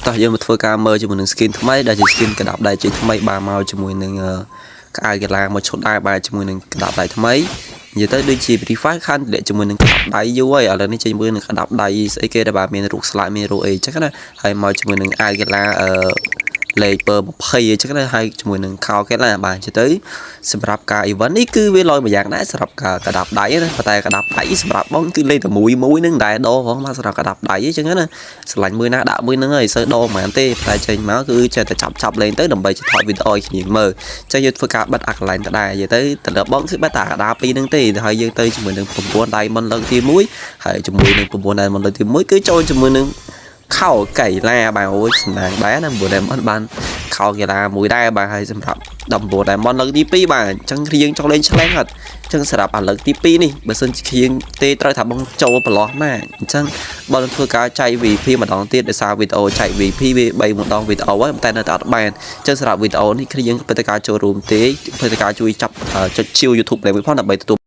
តោះយើងមកធ្វើការមើលជាមួយនឹង skin ថ្មីដែលជា skin កណ្ដាប់ដៃជាថ្មីបានមកជាមួយនឹងក្អៅកីឡាមកឈុតដែរបាទជាមួយនឹងកណ្ដាប់ដៃថ្មីនិយាយទៅដូចជា Free Fire ខានលាក់ជាមួយនឹងកណ្ដាប់ដៃយូរហើយឥឡូវនេះចេញជាមួយនឹងកណ្ដាប់ដៃស្អីគេដែលបាទមានរូបស្លាកមានរូបអីចឹងណាហើយមកជាមួយនឹងអាវកីឡាលេខពើ20អញ្ចឹងណាហើយជាមួយនឹងខោកីឡាបាទចឹងទៅសម្រាប់ការ event នេះគឺវាលយមួយយ៉ាងដែរសម្រាប់ការកដាប់ដៃណាប៉ុន្តែកដាប់ដៃសម្រាប់បងគឺលេខតែមួយនឹងដែរដោផងបាទសម្រាប់កដាប់ដៃអញ្ចឹងណាស្រឡាញ់មួយណាដាក់មួយនឹងហើយសើដោមិនមែនទេតែចេញមកគឺចេះតែចាប់លេងទៅដើម្បីថតវីដេអូឲ្យគ្នាមើលចឹងយើងធ្វើការបិទអាកន្លែងទៅដែរនិយាយទៅតើបងគឺបិទតែកដាពីរនឹងទេហើយយើងទៅជាមួយនឹង9 Diamond លើកទី1ហើយជាមួយនឹង9 Diamond លើកទី1គឺចូលជាមួយនឹងខោកីឡាបាទអូយសំណាងដែរណា9 Diamond បានខោកីឡាមួយដែរបាទហើយសម្រាប់9 Diamond លើកទី2បាទអញ្ចឹងយើងចង់លេងឆ្លងអត់អញ្ចឹងសម្រាប់អាលើកទី2នេះបើសិនជាយើងទេត្រូវថាបងចូលប្រឡោះណាអញ្ចឹងបើធ្វើការចែក VP ម្ដងទៀតដោយសារវីដេអូចែក VP វា3ម្ដងវីដេអូហើយតែនៅតែអត់បានអញ្ចឹងសម្រាប់វីដេអូនេះគឺយើងធ្វើការចូលរួមទេធ្វើការជួយចាប់ចុច YouTube លេងមួយផងដើម្បីទទួល